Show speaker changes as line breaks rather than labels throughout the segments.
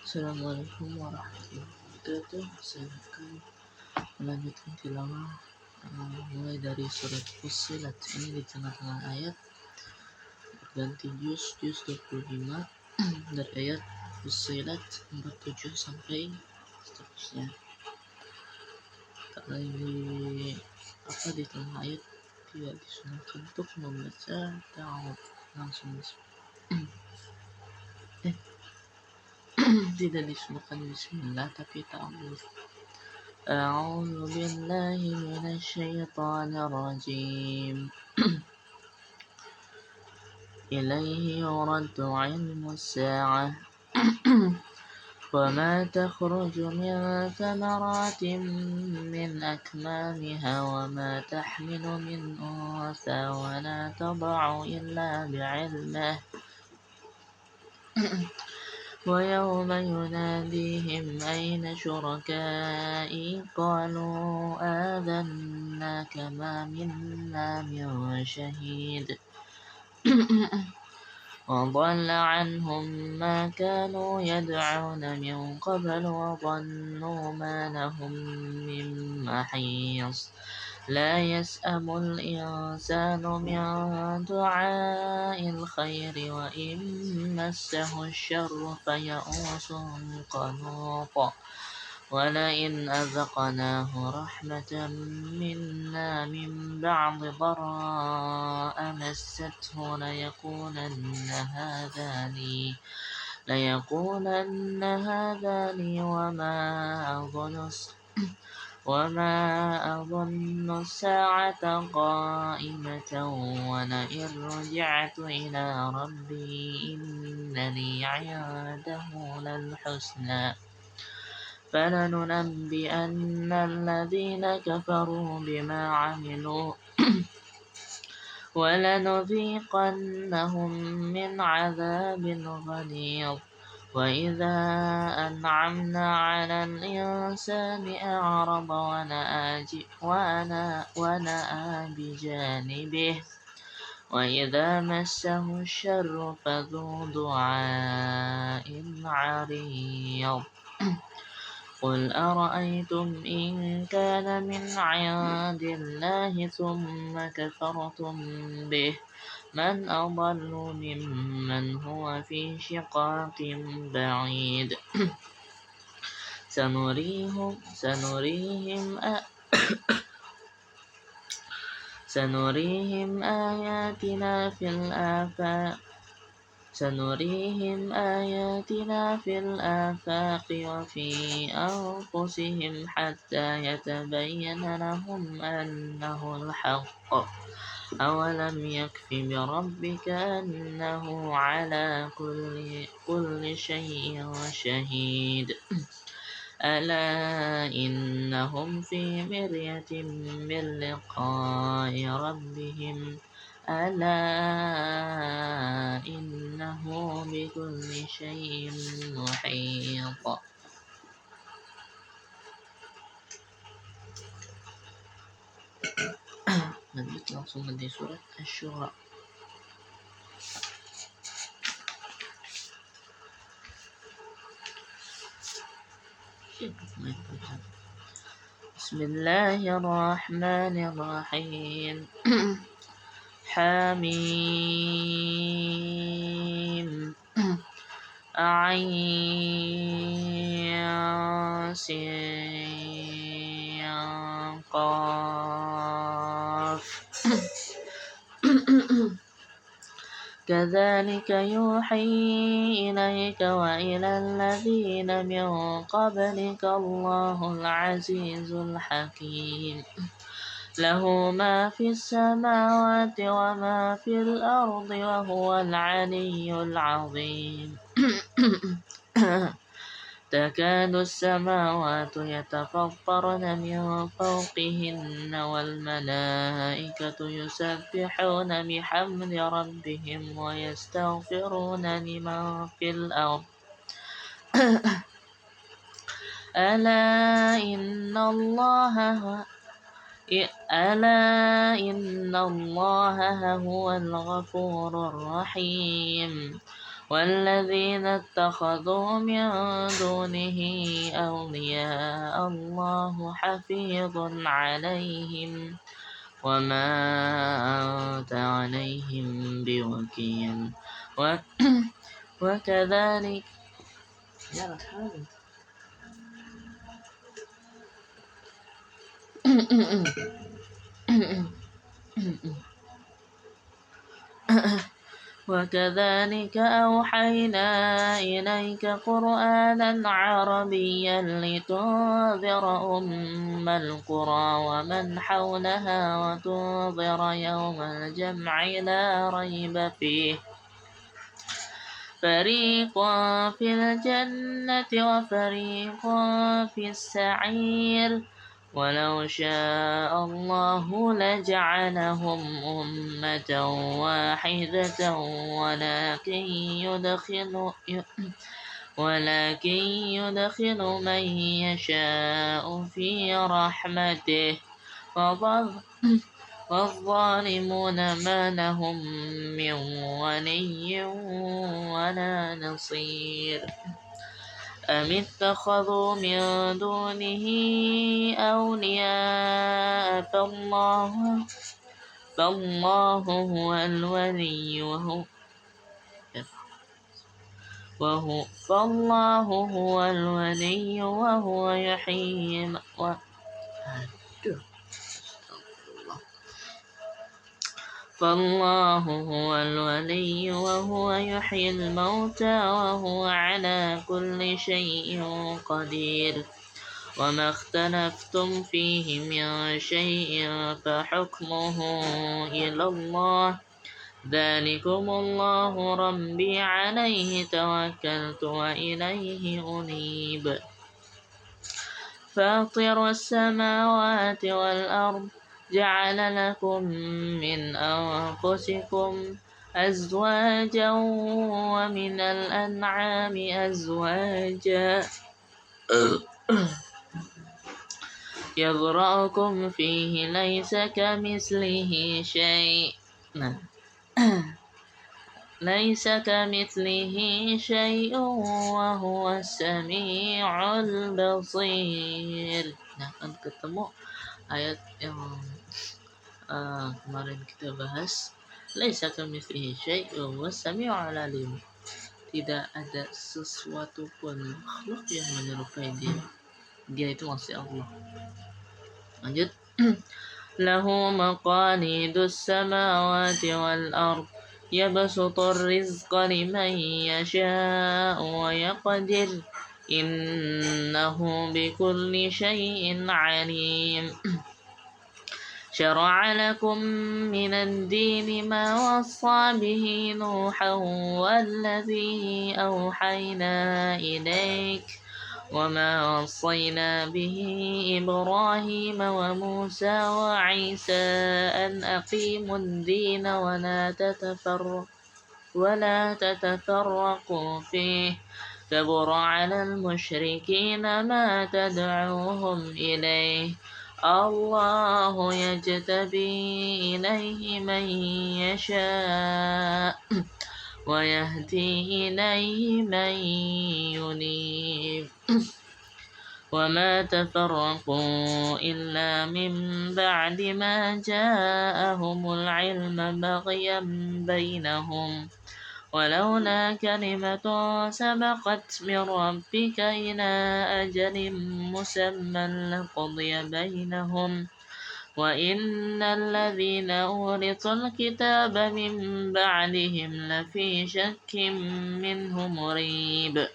Assalamualaikum warahmatullahi wabarakatuh. Saya akan melanjutkan tilawah mulai dari surat Fussilat. Ini di tengah-tengah ayat berganti juz 25 dari ayat Fussilat 47 sampai seterusnya. Karena ini di tengah ayat tidak disunahkan untuk membaca ta'awud langsung tidak disunahkan bismillah tapi ta'awud. أعوذ بالله من الشيطان الرجيم إليه يرد علم الساعة وما تخرج من ثمرات من أكمامها وما تحمل من أنثى ولا تضع إلا بعلمه ويوم يناديهم أين شركائي قالوا آذناك ما منا من شهيد وضل عنهم ما كانوا يدعون من قبل وظنوا ما لهم من محيص لا يسأم الإنسان من دعاء الخير وإن مسه الشر فيئوس قنوط ولئن أذقناه رحمة منا من بعد ضراء مسته ليقولن هذا لي وما أظن الساعة قائمة ولئن رجعت إلى ربي إن لي عنده للحسنى فلننبئن الذين كفروا بما عملوا ولنذيقنهم من عذاب غليظ وإذا أنعمنا على الإنسان أعرض ونأى بجانبه وإذا مسه الشر فذو دعاء عريض قل أرأيتم إن كان من عند الله ثم كفرتم به من أضل ممن هو في شقاق بعيد سنريهم آياتنا في الآفاق وفي أنفسهم حتى يتبين لهم أنه الحق أولم يكف بربك أنه على كل شيء شهيد ألا إنهم في مرية من لقاء ربهم ألا إنه بكل شيء محيط. Lanjut langsung di surat Asy-Syura. Bismillahirrahmanirrahim. Hamim Ain Sin Qaf كذلك يوحي إليك وإلى الذين من قبلك الله العزيز الحكيم له ما في السماوات وما في الأرض وهو العلي العظيم تكاد السماوات يتفطرن من فوقهن والملائكة يسبحون بحمد ربهم ويستغفرون لمن في الأرض ألا إن الله هو الغفور الرحيم والذين اتخذوا من دونه أولياء الله حفيظ عليهم وما أنت عليهم بوكيل وكذلك وكذلك أوحينا إليك قرآنا عربيا لتنذر القرى ومن حولها وتنذر يوم الجمع لا ريب فيه فريق في الجنة وفريق في السعير ولو شاء الله لجعلهم أمة واحدة ولكن يدخل من يشاء في رحمته والظالمون ما لهم من ولي ولا نصير أم اتخذوا من دونه أولياء فالله هو الولي وهو يحيي فالله هو الولي وهو يحيي الموتى وهو على كل شيء قدير وما اختلفتم فيه من شيء فحكمه إلى الله ذلكم الله ربي عليه توكلت وإليه أنيب فاطر السماوات والأرض جعل لكم من أنفسكم أزواجا ومن الأنعام أزواجا يذرأكم فيه ليس كمثله شيء وهو السميع البصير. Nah, kan ketemu ayat yang kemarin kita bahas, laisa kamitslihi syai'un was-sami'ul 'alim. Tidak ada sesuatu pun makhluk yang menyerupai dia. Dia itu masih Allah. Lanjut. Lahu maqalidus samawati wal ard yabsutur rizqa liman yasha'u wa yaqdir innahu bikulli syai'in 'alim. شرع لكم من الدين ما وصى به نوحا والذي أوحينا إليك وما وصينا به إبراهيم وموسى وعيسى أن أقيموا الدين ولا تتفرقوا فيه كبر على المشركين ما تدعوهم إليه الله يجتبي إليه من يشاء ويهدي إليه من ينيب وما تفرقوا إلا من بعد ما جاءهم العلم بغيا بينهم ولولا كلمة سبقت من ربك إلى أجل مسمى لقضي بينهم وإن الذين أورثوا الكتاب من بعدهم لفي شك منه مريب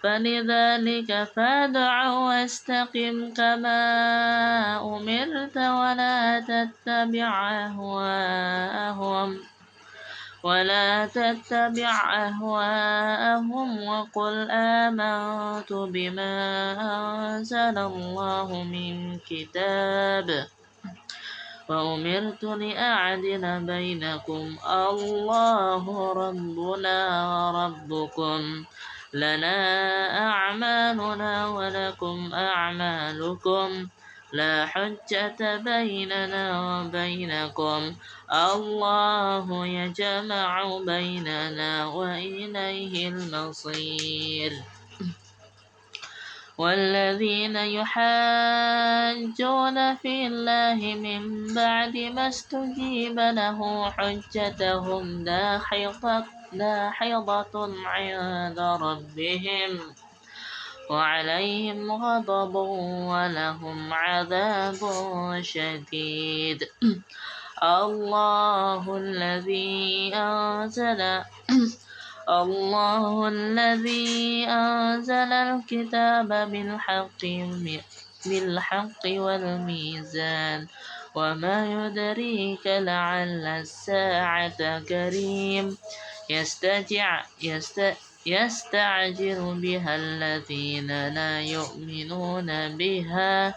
فلذلك فادع واستقم كما أمرت ولا تتبع أهواءهم وقل آمنت بما أنزل الله من كتاب وأمرت لأعدل بينكم الله ربنا وربكم لنا أعمالنا ولكم أعمالكم لا حجة بيننا وبينكم الله يجمع بيننا وإليه المصير والذين يحاجون في الله من بعد ما استجيب له حجتهم داحضة عند ربهم وعليهم غضب ولهم عذاب شديد الله الذي أنزل الكتاب بالحق والميزان وما يدريك لعل الساعة قريب يستعجل بها الذين لا يؤمنون بها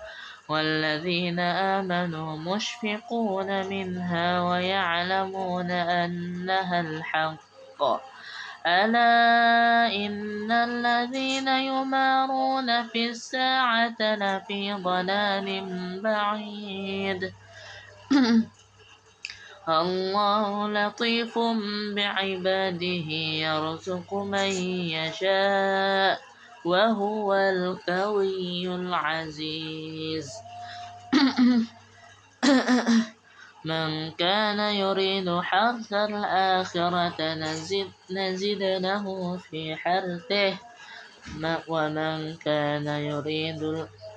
والذين آمنوا مشفقون منها ويعلمون أنها الحق ألا إن الذين يمارون في الساعة لفي ضلال بعيد الله لطيف بعباده يرزق من يشاء وهو القوي العزيز من كان يريد حرث الآخرة نزد له في حرثه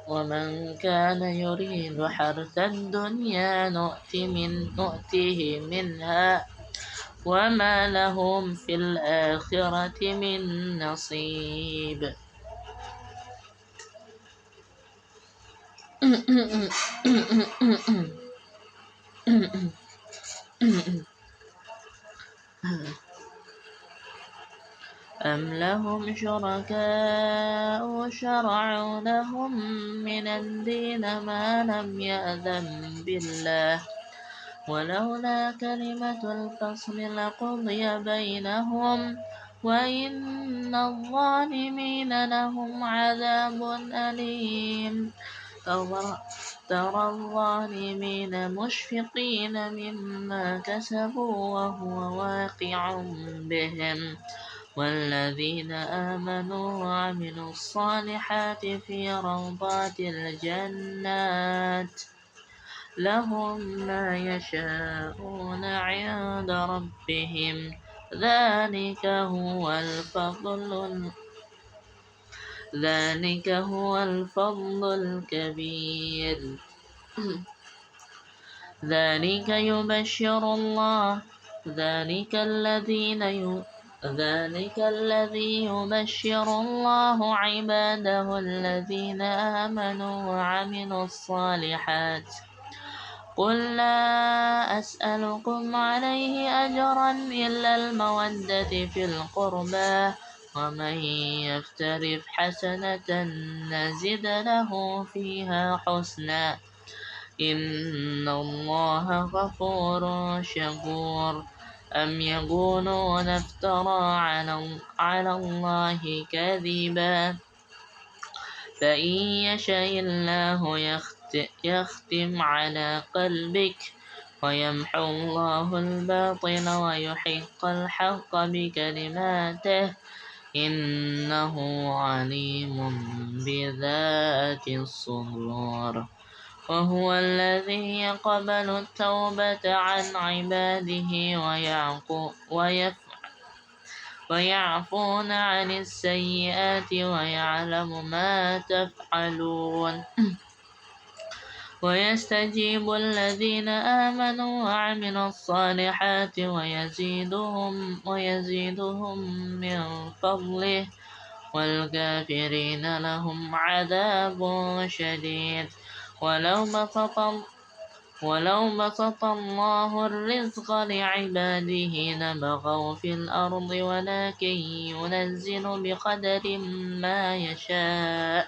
ومن كان يريد حرث الدنيا نؤته منها وما لهم في الآخرة من نصيب أم لهم شركاء شرعوا لهم من الدين ما لم يأذن بالله ولولا كلمة الفصل لقضي بينهم وإن الظالمين لهم عذاب أليم ترى الظالمين مشفقين مما كسبوا وهو واقع بهم والذين آمنوا وعملوا الصالحات في روضات الجنات لهم ما يشاءون عند ربهم ذلك هو الفضل الكبير ذلك الذي يبشر الله عباده الذين آمنوا وعملوا الصالحات قل لا أسألكم عليه أجرا إلا المودة في القربى ومن يقترف حسنة نزد له فيها حسنا إن الله غفور شكور أم يقولون افترى على الله كذبا فإن يشاء الله يختم على قلبك ويمحو الله الباطل ويحق الحق بكلماته إنه عليم بذات الصدور وهو الذي يقبل التوبة عن عباده ويعفون عن السيئات ويعلم ما تفعلون ويستجيب الذين آمنوا وعملوا الصالحات ويزيدهم من فضله والكافرين لهم عذاب شديد ولو بسط الله الرزق لعباده لبغوا في الأرض ولكن ينزل بقدر ما يشاء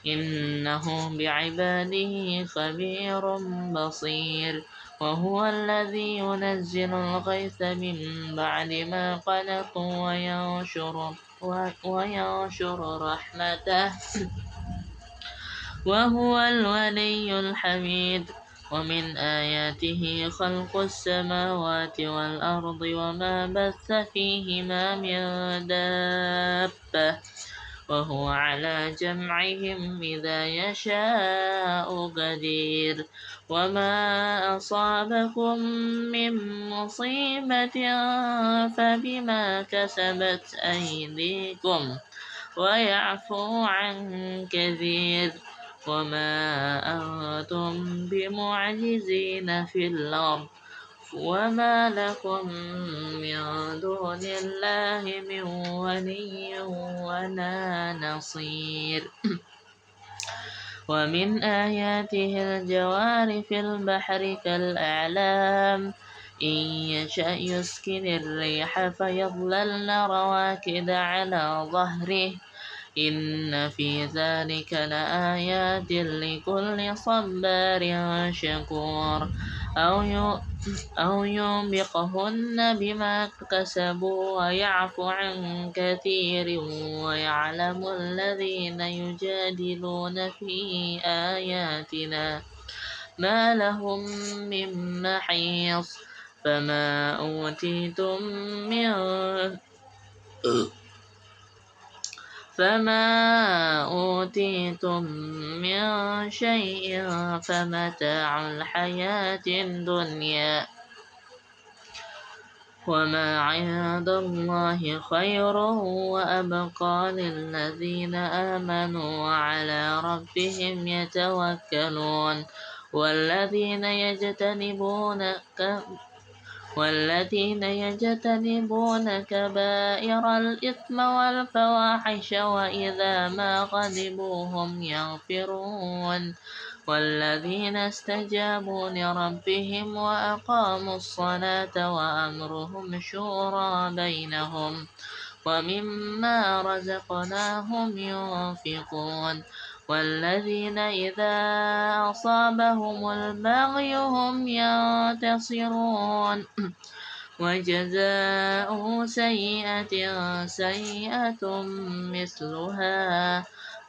إنه بعباده خبير بصير وهو الذي ينزل الغيث من بعد ما قنطوا وينشر رحمته وهو الولي الحميد. ومن آياته خلق السماوات والأرض وما بث فيهما من دابة وهو على جمعهم إذا يشاء قدير. وما أصابكم من مصيبة فبما كسبت أيديكم ويعفو عن كثير. وما أنتم بمعجزين في الأرض وما لكم من دون الله من ولي ولا نصير. ومن آياته الجوار في البحر كالأعلام إن يشأ يسكن الريح فيظللن رواكد على ظهره إن في ذلك لآيات لكل صبار شكور. أو يوبقهن بما كسبوا ويعفو عن كثير ويعلم الذين يجادلون في آياتنا ما لهم من محيص. فما أوتيتم من شيء فمتاع الحياة الدنيا وما عند الله خير وأبقى للذين آمنوا وعلى ربهم يتوكلون. والذين يجتنبون كبائر الإثم والفواحش وإذا ما غضبوا هم يغفرون. والذين استجابوا لربهم وأقاموا الصلاة وأمرهم شورى بينهم ومما رزقناهم ينفقون. والذين إذا أصابهم البغي هم ينتصرون. وجزاء سيئة سيئة مثلها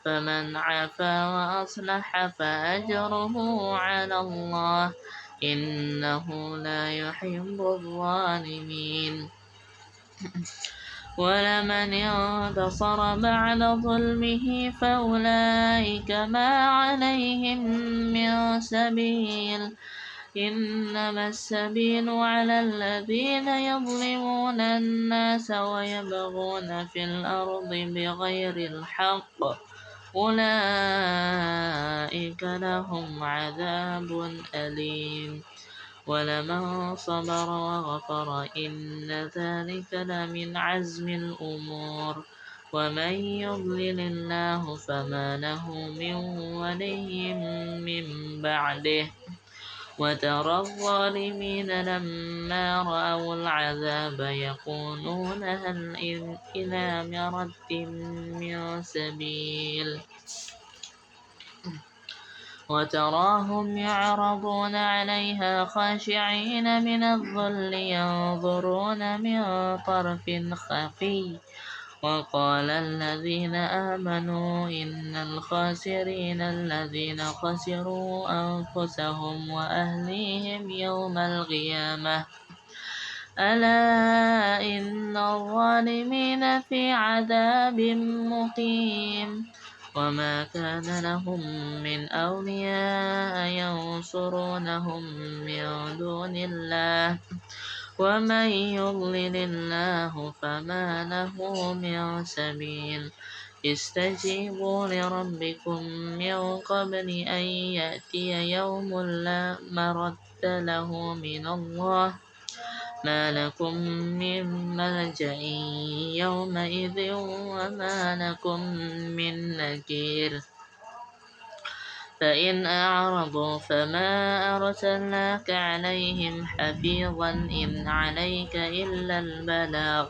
فمن عفا وأصلح فأجره على الله إنه لا يحب الظالمين. ولمن انتصر بعد ظلمه فأولئك ما عليهم من سبيل إنما السبيل على الذين يظلمون الناس ويبغون في الأرض بغير الحق أولئك لهم عذاب أليم. ولمن صبر وغفر إن ذلك لمن عزم الأمور. ومن يضلل الله فما له من ولي من بعده. وترى الظالمين لما رأوا العذاب يقولون هل إلى مرد من سبيل وتراهم يعرضون عليها خاشعين من الذل ينظرون من طرف خفي. وقال الذين آمنوا إن الخاسرين الذين خسروا أنفسهم وأهليهم يوم القيامة ألا إن الظالمين في عذاب مقيم. وما كان لهم من أولياء ينصرونهم من دون الله ومن يضلل الله فما له من سبيل. استجيبوا لربكم من قبل أن يأتي يوم لا مرد له من الله ما لكم من ملجأ يومئذ وما لكم من نكير. فإن أعرضوا فما أرسلناك عليهم حفيظا إن عليك إلا البلاغ.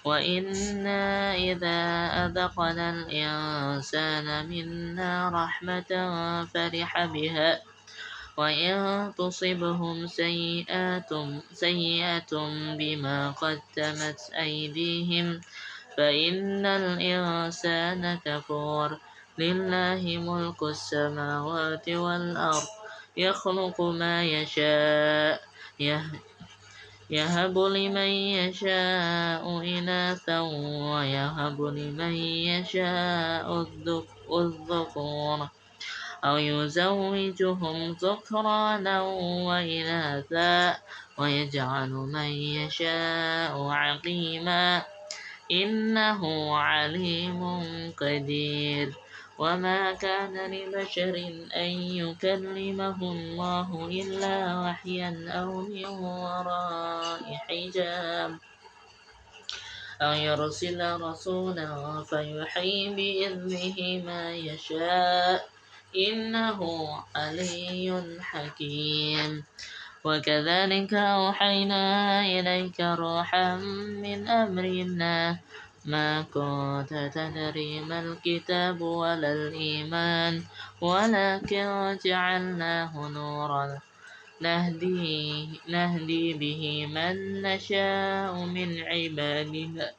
وإنا إذا أذقنا الإنسان منا رحمة فرح بها وإن تصبهم سيئة بما قدمت أيديهم فإن الإنسان كفور. lillahi mulku samawati wal ard yakhluqu ma yasha' يهب لمن يشاء إناثا ويهب لمن يشاء الذكور أو يزوجهم ذكرانا وإناثا ويجعل من يشاء عقيما إنه عليم قدير وما كان لبشر أن يكلمه الله إلا وحيا أو من وراء حجاب أو يرسل رسولا فيوحي بإذنه ما يشاء إنه علي حكيم وكذلك أوحينا إليك روحا من أمرنا ما كنت تدري ما الكتاب ولا الإيمان ولكن جعلناه نورا نهدي به من نشاء من عبادنا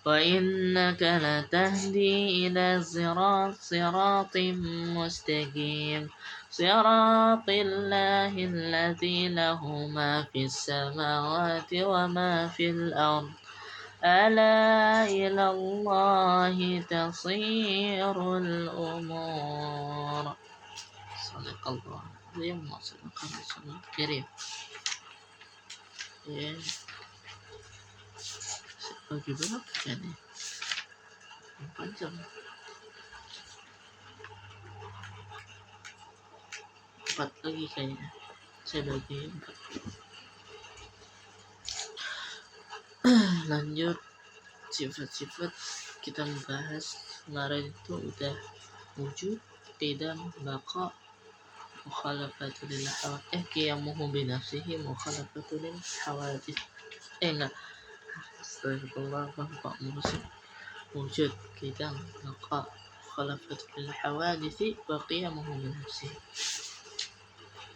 وإنك لتهدي إلى صراط مستقيم صراط الله الذي له ما في السماوات وما في الأرض ألا إلى الله تصير الأمور صدق الله العظيم وصدق رسوله الكريم. Bagi berapa kan ya? 4 jam. 4 lagi kayaknya. Saya bagi 4. Lanjut sifat-sifat kita membahas kemarin itu udah wujud, qidam, baqa, mukhalafatul lil hawadits, qiyamuhu bi nafsihi, mukhalafatul lil hawadits. Enggak. Astagfirullah, Pak Musa. Wujud, qidam, baqa, mukhalafatul lil hawadits, wa qiyamuhu bi nafsihi.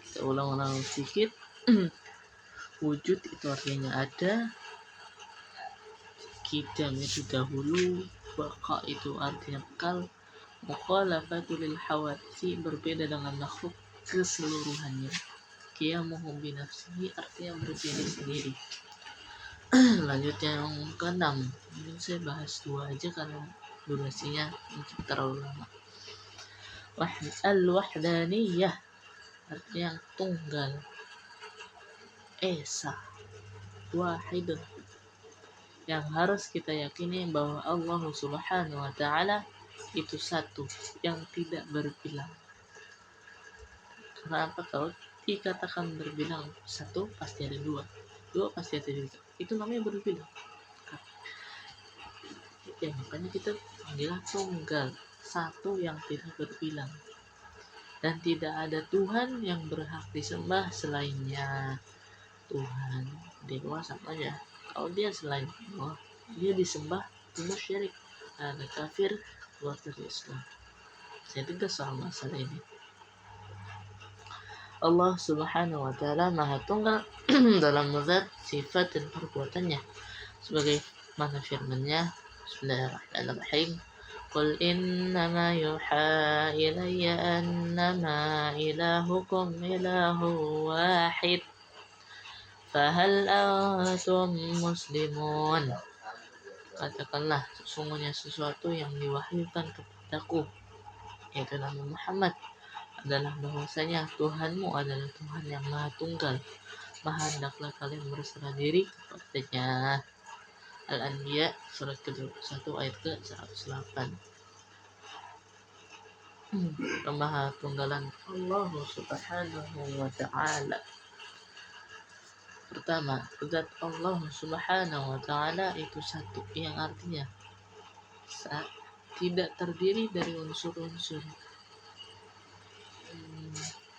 Kita ulang-ulang sedikit. Wujud itu artinya ada, qidam itu dahulu, baqa itu artinya kekal, mukhalafatul lil hawadits berbeda dengan makhluk keseluruhannya, qiyamuhu bi nafsihi artinya berdiri sendiri. Lanjut yang ke-6, mungkin saya bahas 2 aja karena durasinya mungkin terlalu lama. Al-wahdaniyah artinya tunggal, esa, wahid, yang harus kita yakini bahwa Allah Subhanahu wa ta'ala itu satu yang tidak berbilang. Kenapa? Kalau dikatakan berbilang satu pasti ada dua pasti ada 3, itu namanya berbilang. Ya makanya kita panggil tunggal, satu yang tidak berbilang, dan tidak ada Tuhan yang berhak disembah selainnya. Tuhan dewa sama aja, kalau dia selain Allah dia disembah, itu musyrik, ada kafir, keluar dari Islam. Saya tegas soal masalah ini. Allah Subhanahu wa ta'ala Maha Tunggal dalam zat, sifat, dan perbuatannya, sebagai mana firman-Nya, Bismillahirrahmanirrahim, Qul innama yuha ilayya annama ilahukum ilahu wahid fahal antum muslimun. Katakanlah, sesungguhnya sesuatu yang diwahyukan kepadaku, yaitu Nabi Muhammad, adalah bahwasanya Tuhanmu adalah Tuhan yang Maha Tunggal, maka hendaklah kalian berserah diri kepadanya. Al-Anbiya surat ke-21 ayat ke-108. Maha Tunggalan Allah Subhanahu wa ta'ala. Pertama, zat Allah Subhanahu wa ta'ala itu satu, yang artinya tidak terdiri dari unsur-unsur.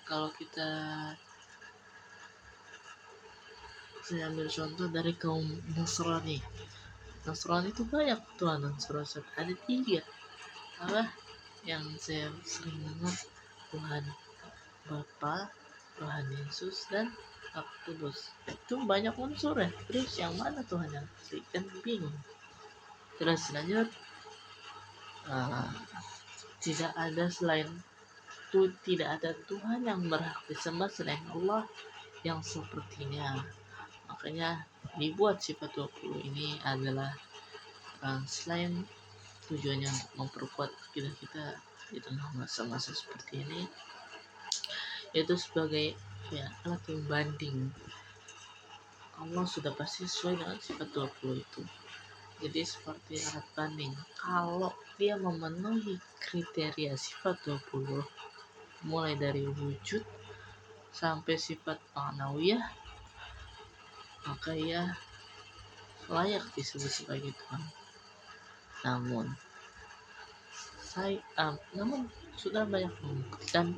Kalau saya ambil contoh dari kaum Nasrani itu banyak Tuhan unsur, ada 3 apa yang saya sering dengar, Tuhan Bapa, Tuhan Yesus, dan Roh Kudus. Itu banyak unsur ya, terus yang mana Tuhan yang asli, kan bingung. Terus lanjut, uh, tidak ada tidak ada Tuhan yang berhak disembah selain Allah yang sepertinya. Makanya dibuat sifat 20 ini adalah selain tujuannya untuk memperkuat kita di tengah masa-masa seperti ini, yaitu sebagai alat pembanding. Allah sudah pasti sesuai dengan sifat 20 itu. Jadi seperti alat banding, kalau dia memenuhi kriteria sifat 20 mulai dari wujud sampai sifat ma'nawiyah, maka ia layak disebut sebagai Tuhan. Namun sudah banyak membuktikan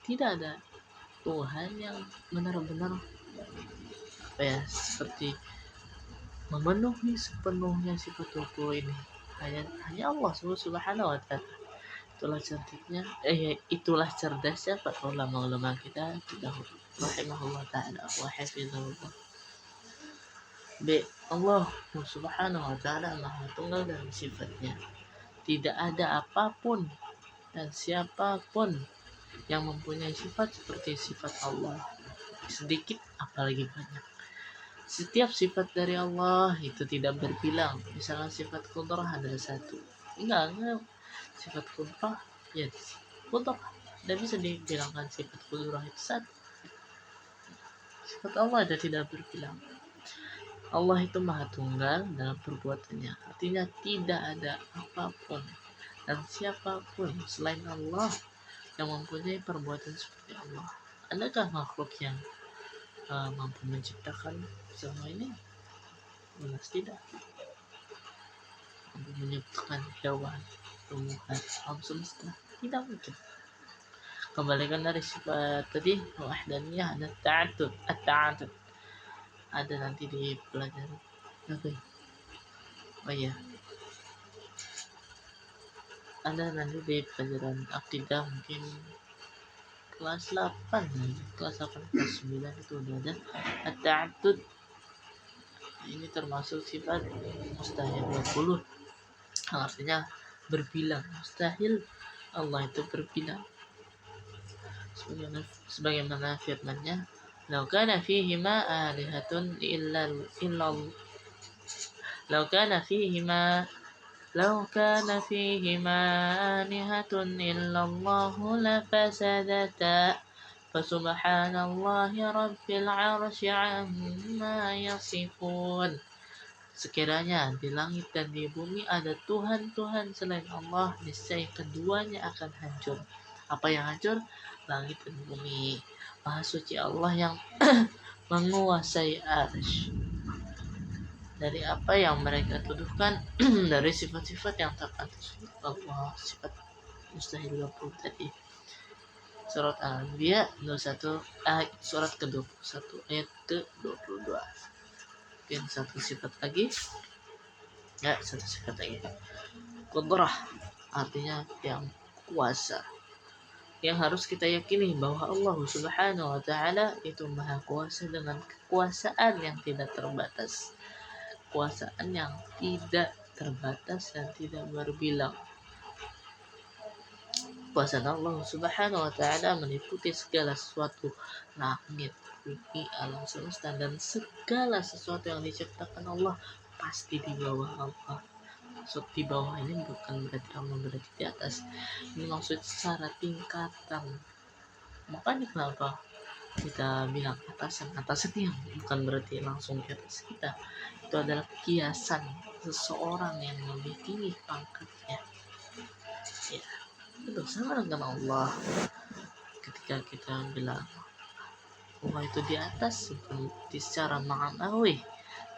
tidak ada Tuhan yang benar-benar seperti memenuhi sepenuhnya sifat 20 ini. Hanya Allah Subhanahu wa taala. Itulah cerdasnya para ulama-ulama kita dahulu rahimahullah taala wa hafizahullah. Allah Subhanahu wa taala Maha Tunggal dalam sifatnya. Tidak ada apapun dan siapapun yang mempunyai sifat seperti sifat Allah, sedikit apalagi banyak. Setiap sifat dari Allah itu tidak berbilang. Misalnya sifat qudrah ada satu, enggak sifat qudrah tidak bisa dibilangkan sifat qudrah itu satu. Sifat Allah ada tidak berbilang. Allah itu Maha Tunggal dalam perbuatannya, artinya tidak ada apapun dan siapapun selain Allah yang mempunyai perbuatan seperti Allah. Adakah makhluk yang mampu menciptakan semua ini? Jelas tidak. Mampu menciptakan hewan, tumbuhan, alam semesta? Tidak mungkin. Kembalikan dari sifat tadi, wahdaniyah ada ta'addud, at-ta'addud. Ada nanti di pelajaran. Ada nanti di pelajaran akidah mungkin kelas 8 kelas 9 itu udah ada at-ta'addud. Ini termasuk sifat mustahil 20, artinya berbilang. Mustahil Allah itu berbilang, sebagaimana firman-Nya, "Lau kana fihima alihatun illa lau kana fihima alihatun illallahu lafasadata fasubhanallahi rabbil 'arsy 'amma yasifun." Sekiranya di langit dan di bumi ada Tuhan-Tuhan selain Allah, niscaya keduanya akan hancur. Apa yang hancur? Langit dan bumi. Maha suci Allah yang menguasai arsy dari apa yang mereka tuduhkan dari sifat-sifat yang tak pantas Allah, sifat mustahil 20 tadi. Surat Al-Anbiya 21 surat ke-21 ayat ke-22. Mungkin satu sifat lagi. Qudrah artinya yang kuasa. Yang harus kita yakini bahwa Allah Subhanahu wa taala itu Maha Kuasa dengan kekuasaan yang tidak terbatas. Kekuasaan yang tidak terbatas dan tidak berbilang. Kekuasaan Allah Subhanahu wa taala meliputi segala sesuatu, langit, bumi, alam semesta, dan segala sesuatu yang diciptakan Allah pasti di bawah Allah. Maksud di bawah ini bukan berarti Allah berada di atas, ini maksud secara tingkatan. Makanya kenapa kita bilang atasan yang bukan berarti langsung di atas kita. Itu adalah kiasan seseorang yang lebih tinggi pangkatnya. Ya, itu sama dengan Allah. Ketika kita bilang Allah itu di atas, bukan secara ma'nawi,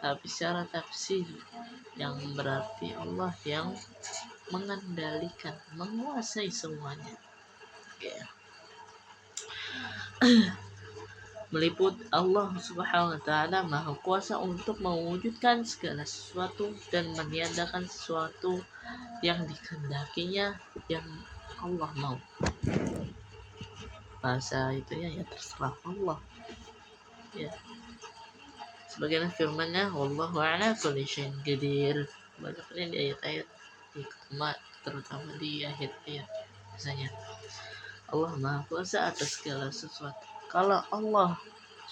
tapi secara tafsir, yang berarti Allah yang mengendalikan, menguasai semuanya. Meliput Allah Subhanahu wa taala Maha Kuasa untuk mewujudkan segala sesuatu dan meniadakan sesuatu yang dikehendakinya, yang Allah mau. Bahasa itunya ya terserah Allah. Ya. Sebagaimana firman-Nya, wallahu ala kulli syai'in qadir. Banyak di ayat-ayat terutama di akhir ayat misalnya Allah Maha Kuasa atas segala sesuatu. Kalau Allah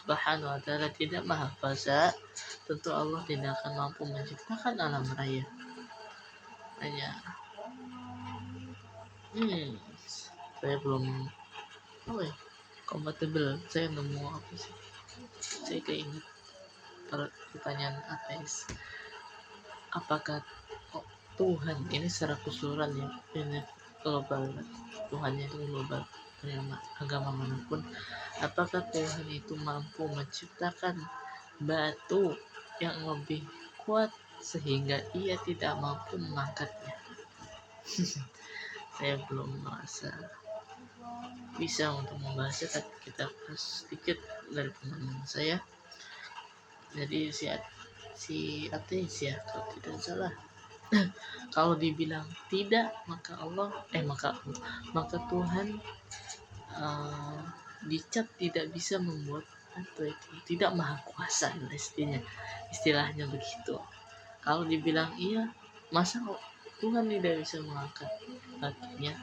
Subhanahu wa Ta'ala tidak Maha Kuasa, tentu Allah tidak akan mampu menciptakan alam raya. Hanya, saya belum, kompatibel. Saya nemu apa sih? Saya keinget pertanyaan ateis. Apakah Tuhan ini secara keseluruhan ya, ini global, Tuhannya itu global, agama manapun, apakah Tuhan itu mampu menciptakan batu yang lebih kuat sehingga ia tidak mampu mengangkatnya? Saya belum merasa bisa untuk membahasnya, tapi kita bahas sedikit dari pemahaman saya. Jadi si ateis ya, kalau tidak salah, kalau dibilang tidak, maka Tuhan dicap tidak bisa membuat atau itu tidak maha kuasa, istilahnya begitu. Kalau dibilang iya, masa Tuhan tidak bisa mengangkat batunya?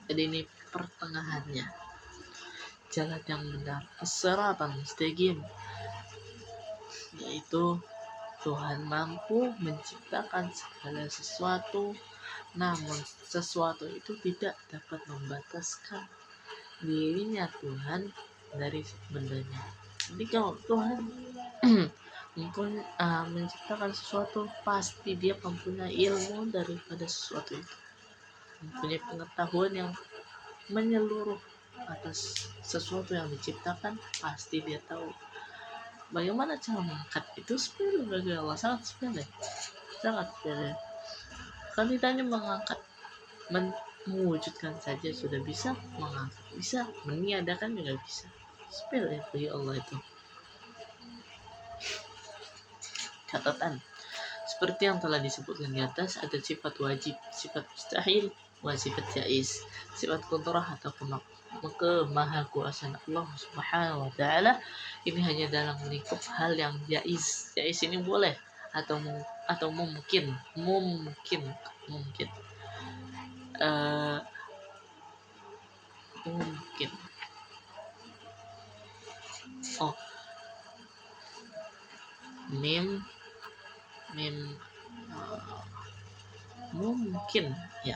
Jadi ini pertengahannya, jalan yang benar, as-siratal mustaqim, yaitu Tuhan mampu menciptakan segala sesuatu, namun sesuatu itu tidak dapat membataskan dirinya Tuhan dari bendanya. Jadi kalau Tuhan menciptakan sesuatu, pasti dia mempunyai ilmu daripada sesuatu itu, mempunyai pengetahuan yang menyeluruh atas sesuatu yang diciptakan. Pasti dia tahu bagaimana cara mengangkat itu. Sepele bagi Allah, sangat sepele. Kan ditanya mengangkat, mewujudkan saja sudah bisa, mengangkat bisa, meniadakan juga bisa. Sepele bagi Allah itu. Catatan, seperti yang telah disebutkan di atas, ada sifat wajib, sifat mustahil, sifat jaiz, sifat qudrah atau kemahakuasaan Allah Subhanahu wa Ta'ala. Ini hanya dalam lingkup hal yang jaiz. Jaiz ini boleh atau mungkin. Mungkin.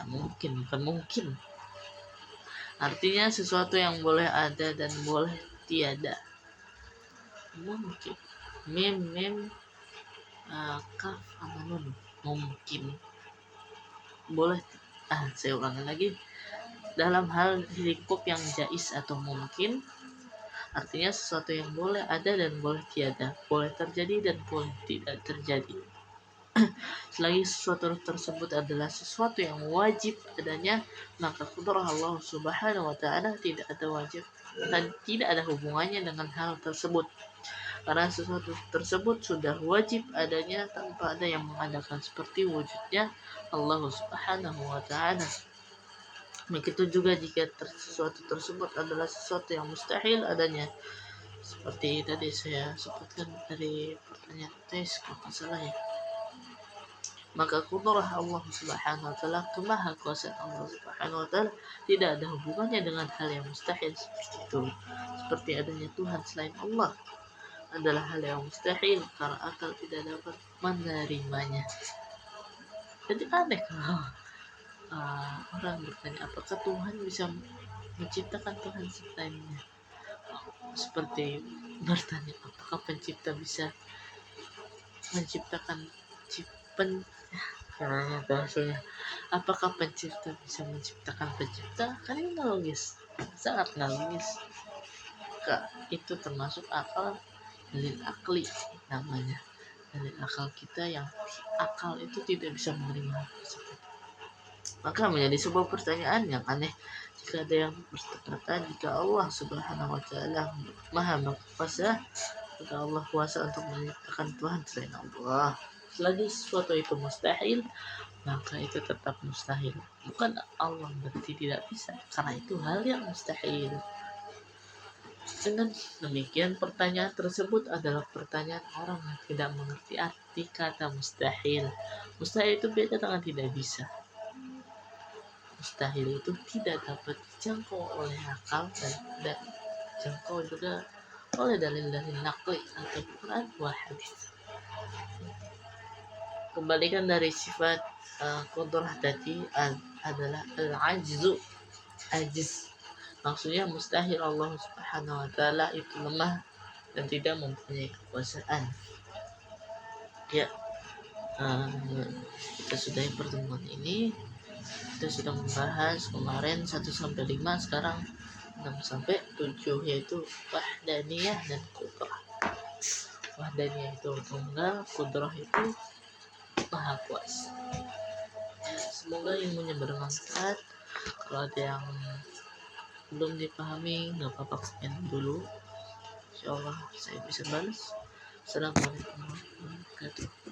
Mungkin, bukan mungkin. Artinya sesuatu yang boleh ada dan boleh tiada. Mungkin. Kaf sama nun. Mungkin. Boleh. Saya ulangi lagi. Dalam hal lingkup yang jaiz atau mungkin, artinya sesuatu yang boleh ada dan boleh tiada, boleh terjadi dan boleh tidak terjadi. Selagi sesuatu tersebut adalah sesuatu yang wajib adanya, maka qudrah Allah Subhanahu wa Ta'ala tidak ada wajib dan tidak ada hubungannya dengan hal tersebut, karena sesuatu tersebut sudah wajib adanya tanpa ada yang mengadakan, seperti wujudnya Allah Subhanahu wa Ta'ala. Begitu juga jika sesuatu tersebut adalah sesuatu yang mustahil adanya, seperti tadi saya sebutkan dari pertanyaan tes kalau salah ya, maka qudrah Allah Subhanahu wa Ta'ala, kemahakuasaan Allah Subhanahu wa Ta'ala tidak ada hubungannya dengan hal yang mustahil seperti itu. Seperti adanya Tuhan selain Allah adalah hal yang mustahil karena akal tidak dapat menerimanya. Jadi aneh kalau orang bertanya apakah Tuhan bisa menciptakan Tuhan selainnya. Seperti bertanya apakah pencipta bisa menciptakan apakah pencipta bisa menciptakan pencipta? Kan ini nggak logis, sangat nggak logis. Itu termasuk akal, dalil akli namanya, dalil akal kita yang akal itu tidak bisa menerima tersebut. Maka menjadi sebuah pertanyaan yang aneh jika ada yang berkata jika Allah Subhanahu wa Ta'ala Maha Kuasa, maka Allah kuasa untuk menciptakan Tuhan selain Allah. Selagi sesuatu itu mustahil, maka itu tetap mustahil. Bukan Allah berarti tidak bisa, karena itu hal yang mustahil. Dengan demikian, pertanyaan tersebut adalah pertanyaan orang yang tidak mengerti arti kata mustahil. Mustahil itu beda dengan tidak bisa. Mustahil itu tidak dapat dijangkau oleh akal dan tidak dijangkau juga oleh dalil-dalil naqli atau Quran wa hadis. Kembalikan dari sifat qudrah tadi adalah al-ajzu, ajiz. Maksudnya mustahil Allah Subhanahu wa taala itu lemah dan tidak mempunyai kekuasaan. Ya, kita sudahi pertemuan ini. Kita sudah membahas kemarin 1 sampai 5, sekarang 6 sampai 7, yaitu wahdaniyah dan qudrah. Wahdaniyah itu tunggal, qudrah itu maha kuasa. Ya, semoga ilmunya bermanfaat. Kalau ada yang belum dipahami, nggak apa-apa, sekian dulu. Insyaallah saya bisa balas. Assalamualaikum warahmatullahi wabarakatuh.